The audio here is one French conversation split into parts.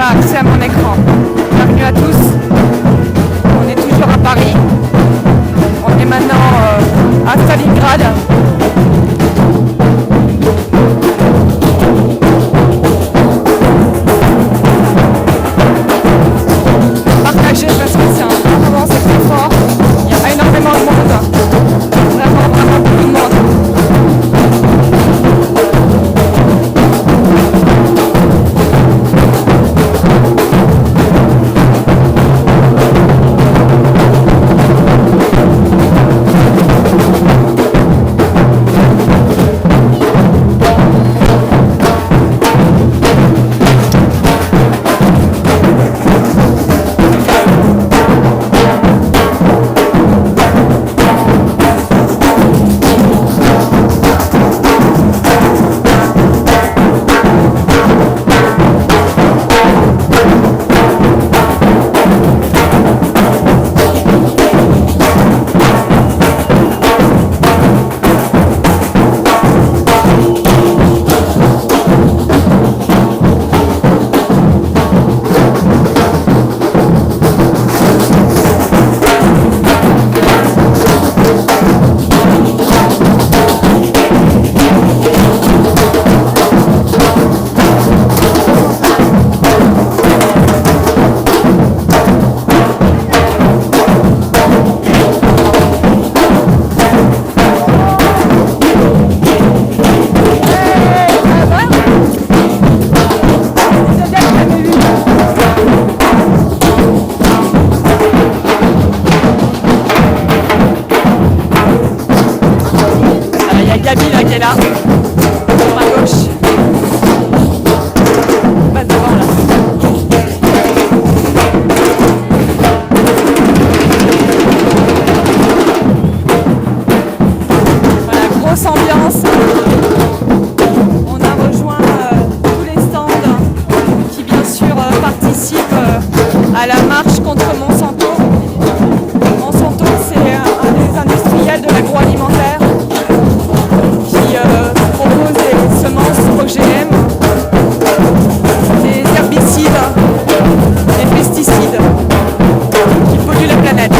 accès à mon écran. Bienvenue à tous. On est toujours à Paris. On est maintenant à Stalingrad. Partagez parce que c'est un moment, c'est très fort. Il y a énormément de monde. Vraiment beaucoup de monde. Là, sur ma gauche. On passe devant là. Voilà, grosse ambiance. On a rejoint tous les stands qui bien sûr participent à la marche contre Monsanto. Monsanto, c'est un des industriels de l'agroalimentaire. Propose des semences OGM, des herbicides, des pesticides qui polluent la planète.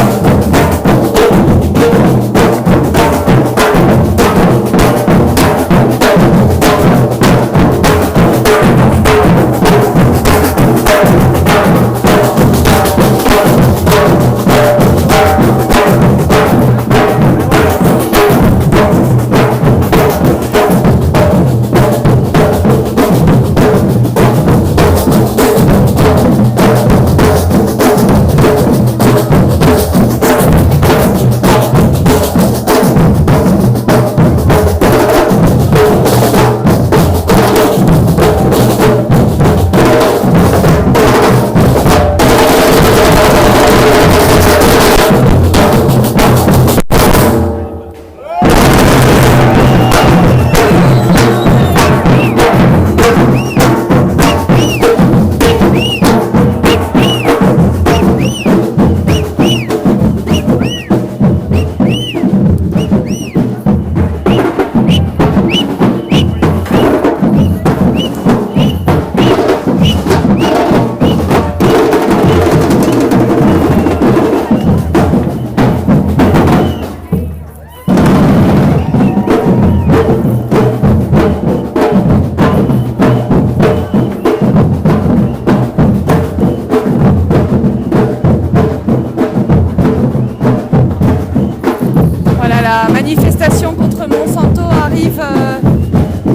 La manifestation contre Monsanto arrive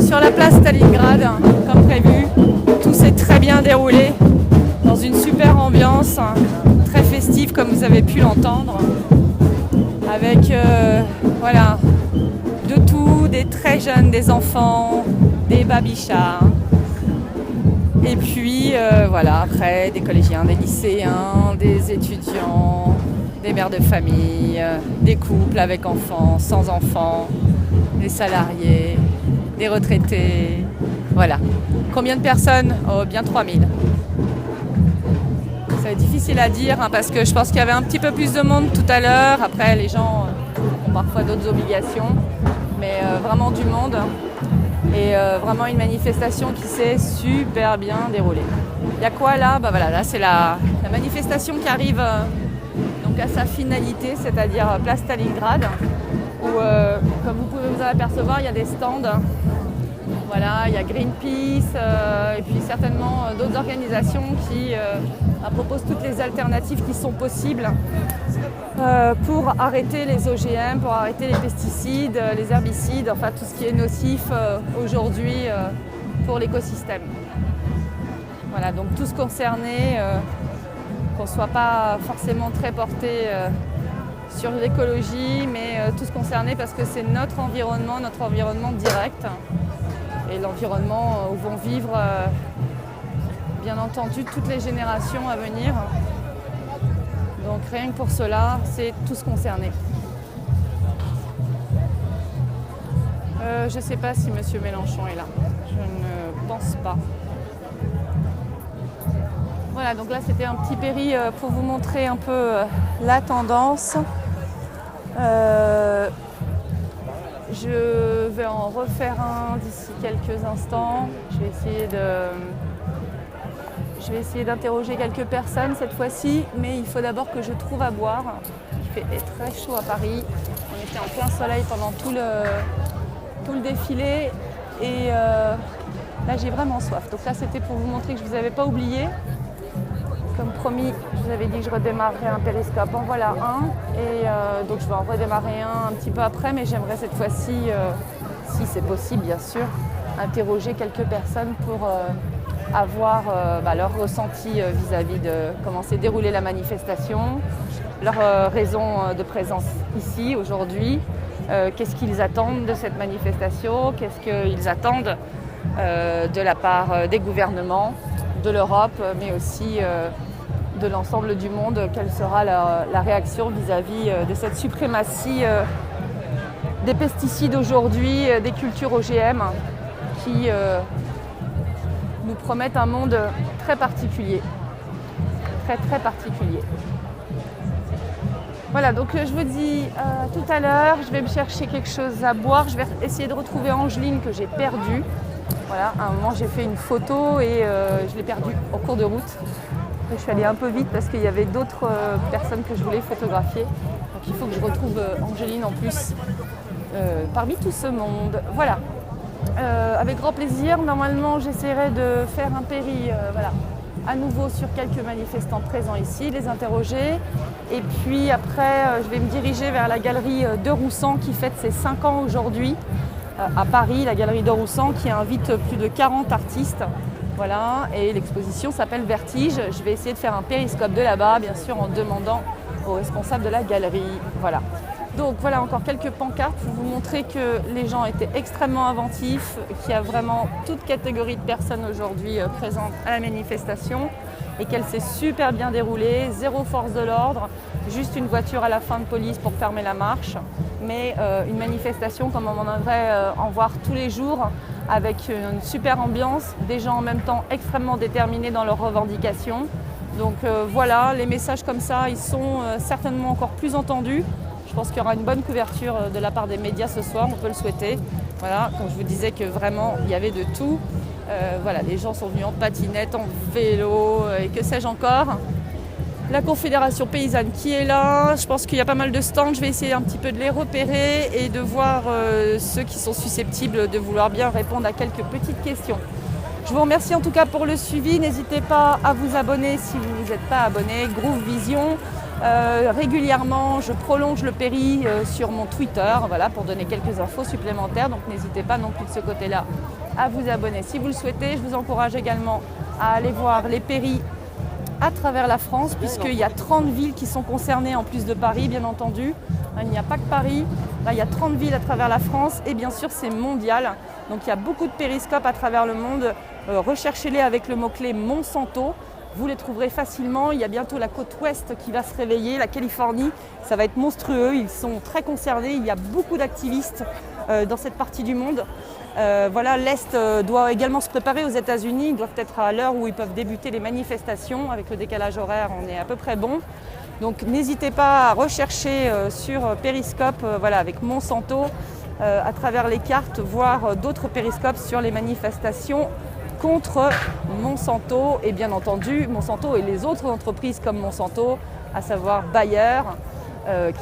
sur la place Stalingrad, comme prévu. Tout s'est très bien déroulé, dans une super ambiance, très festive comme vous avez pu l'entendre, avec voilà, de tout, des très jeunes, des enfants, des babichas. Et puis voilà, après des collégiens, des lycéens, des étudiants, des mères de famille, des couples avec enfants, sans enfants, des salariés, des retraités. Voilà. Combien de personnes ? Oh, bien 3000. C'est difficile à dire parce que je pense qu'il y avait un petit peu plus de monde tout à l'heure. Après, les gens ont parfois d'autres obligations, mais vraiment du monde. Et vraiment une manifestation qui s'est super bien déroulée. Il y a quoi là? Voilà, là c'est la manifestation qui arrive donc à sa finalité, c'est-à-dire place Stalingrad, où comme vous pouvez vous en apercevoir, il y a des stands. Voilà, il y a Greenpeace et puis certainement d'autres organisations qui proposent toutes les alternatives qui sont possibles pour arrêter les OGM, pour arrêter les pesticides, les herbicides, enfin tout ce qui est nocif aujourd'hui pour l'écosystème. Voilà, donc tous concernés, qu'on ne soit pas forcément très porté sur l'écologie, mais tous concernés parce que c'est notre environnement direct. Et l'environnement où vont vivre, bien entendu, toutes les générations à venir. Donc rien que pour cela, c'est tous concernés. Je ne sais pas si M. Mélenchon est là. Je ne pense pas. Voilà, donc là c'était un petit péri pour vous montrer un peu la tendance. Je vais en refaire un d'ici quelques instants. Je vais essayer d'interroger quelques personnes cette fois-ci, mais il faut d'abord que je trouve à boire. Il fait très chaud à Paris. On était en plein soleil pendant tout le défilé et là j'ai vraiment soif. Donc là c'était pour vous montrer que je ne vous avais pas oublié. Comme promis, je vous avais dit que je redémarrerais un périscope. En voilà un. Et donc je vais en redémarrer un petit peu après, mais j'aimerais cette fois-ci, si c'est possible bien sûr, interroger quelques personnes pour avoir leur ressenti vis-à-vis de comment s'est déroulée la manifestation, leur raison de présence ici aujourd'hui, qu'est-ce qu'ils attendent de cette manifestation, qu'est-ce qu'ils attendent de la part des gouvernements, de l'Europe, mais aussi de l'ensemble du monde, quelle sera la réaction vis-à-vis de cette suprématie des pesticides aujourd'hui, des cultures OGM qui nous promettent un monde très particulier, très très particulier. Voilà, donc je vous dis tout à l'heure, je vais me chercher quelque chose à boire, je vais essayer de retrouver Angeline que j'ai perdue. Voilà, à un moment j'ai fait une photo et je l'ai perdue en cours de route. Je suis allée un peu vite parce qu'il y avait d'autres personnes que je voulais photographier. Donc il faut que je retrouve Angeline en plus parmi tout ce monde. Voilà, avec grand plaisir. Normalement j'essaierai de faire un péri à nouveau sur quelques manifestants présents ici, les interroger. Et puis après je vais me diriger vers la galerie de Roussan qui fête ses 5 ans aujourd'hui. À Paris, la galerie de Roussan qui invite plus de 40 artistes. Voilà, et l'exposition s'appelle Vertige. Je vais essayer de faire un périscope de là-bas, bien sûr en demandant aux responsables de la galerie. Voilà. Donc voilà encore quelques pancartes pour vous montrer que les gens étaient extrêmement inventifs, qu'il y a vraiment toute catégorie de personnes aujourd'hui présentes à la manifestation et qu'elle s'est super bien déroulée, zéro force de l'ordre, juste une voiture à la fin de police pour fermer la marche, mais une manifestation comme on aimerait en voir tous les jours, avec une super ambiance, des gens en même temps extrêmement déterminés dans leurs revendications. Donc voilà, les messages comme ça, ils sont certainement encore plus entendus. Je pense qu'il y aura une bonne couverture de la part des médias ce soir, on peut le souhaiter. Voilà, comme je vous disais que vraiment, il y avait de tout. Voilà, les gens sont venus en patinette, en vélo et que sais-je encore. La Confédération paysanne qui est là, je pense qu'il y a pas mal de stands, je vais essayer un petit peu de les repérer et de voir ceux qui sont susceptibles de vouloir bien répondre à quelques petites questions. Je vous remercie en tout cas pour le suivi, n'hésitez pas à vous abonner si vous ne vous êtes pas abonné, Groove Vision. Régulièrement, je prolonge le péri sur mon Twitter voilà, pour donner quelques infos supplémentaires, donc n'hésitez pas non plus de ce côté-là à vous abonner si vous le souhaitez. Je vous encourage également à aller voir les péris à travers la France, puisqu'il y a 30 villes qui sont concernées en plus de Paris, bien entendu. Il n'y a pas que Paris, là il y a 30 villes à travers la France et bien sûr c'est mondial. Donc il y a beaucoup de périscopes à travers le monde. Recherchez-les avec le mot-clé Monsanto. Vous les trouverez facilement. Il y a bientôt la côte ouest qui va se réveiller, la Californie. Ça va être monstrueux, ils sont très concernés. Il y a beaucoup d'activistes dans cette partie du monde. Voilà, l'Est doit également se préparer aux États-Unis. Ils doivent être à l'heure où ils peuvent débuter les manifestations. Avec le décalage horaire, on est à peu près bon. Donc n'hésitez pas à rechercher sur Periscope voilà, avec Monsanto. à travers les cartes, voir d'autres périscopes sur les manifestations contre Monsanto et bien entendu Monsanto et les autres entreprises comme Monsanto, à savoir Bayer,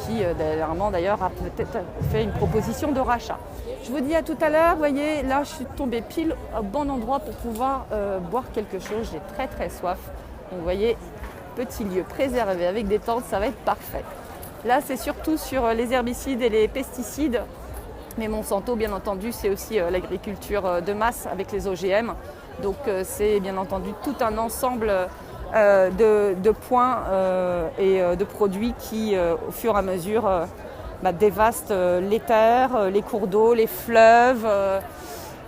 qui dernièrement d'ailleurs a peut-être fait une proposition de rachat. Je vous dis à tout à l'heure. Vous voyez, là je suis tombée pile au bon endroit pour pouvoir boire quelque chose. J'ai très très soif. Donc vous voyez, petit lieu préservé avec des tentes, ça va être parfait. Là c'est surtout sur les herbicides et les pesticides. Mais Monsanto, bien entendu, c'est aussi l'agriculture de masse avec les OGM. Donc c'est bien entendu tout un ensemble de points et de produits qui, au fur et à mesure, dévastent les terres, les cours d'eau, les fleuves,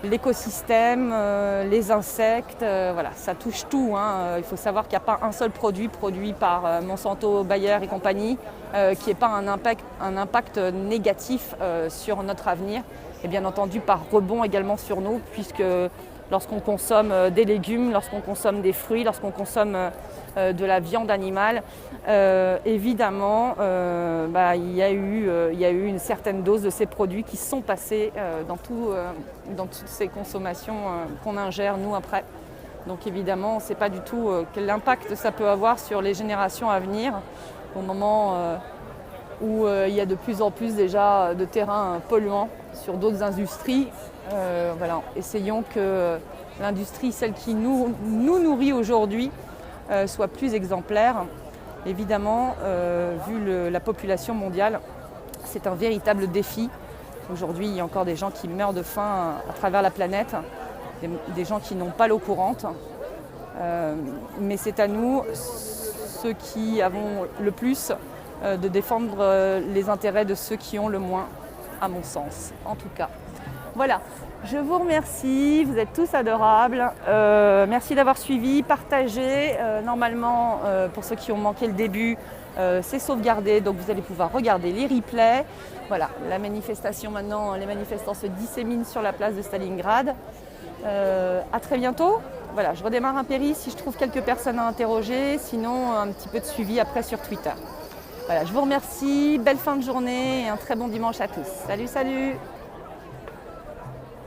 l'écosystème, les insectes. Voilà, ça touche tout. Il faut savoir qu'il n'y a pas un seul produit produit par Monsanto, Bayer et compagnie qui n'ait pas un impact négatif sur notre avenir. Et bien entendu par rebond également sur nous, puisque lorsqu'on consomme des légumes, lorsqu'on consomme des fruits, lorsqu'on consomme de la viande animale, évidemment, il y a eu une certaine dose de ces produits qui sont passés dans toutes ces consommations qu'on ingère nous après. Donc évidemment, on ne sait pas du tout quel impact ça peut avoir sur les générations à venir, au moment où il y a de plus en plus déjà de terrains polluants sur d'autres industries. Voilà, essayons que l'industrie, celle qui nous nourrit aujourd'hui, soit plus exemplaire. Évidemment, vu la population mondiale, c'est un véritable défi. Aujourd'hui, il y a encore des gens qui meurent de faim à travers la planète, des gens qui n'ont pas l'eau courante. Mais c'est à nous, ceux qui avons le plus, de défendre les intérêts de ceux qui ont le moins, à mon sens, en tout cas. Voilà, je vous remercie, vous êtes tous adorables. Merci d'avoir suivi, partagé. Normalement, pour ceux qui ont manqué le début, c'est sauvegardé, donc vous allez pouvoir regarder les replays. Voilà, la manifestation maintenant, les manifestants se disséminent sur la place de Stalingrad. À très bientôt. Voilà, je redémarre un péri si je trouve quelques personnes à interroger, sinon un petit peu de suivi après sur Twitter. Voilà, je vous remercie, belle fin de journée et un très bon dimanche à tous. Salut, salut!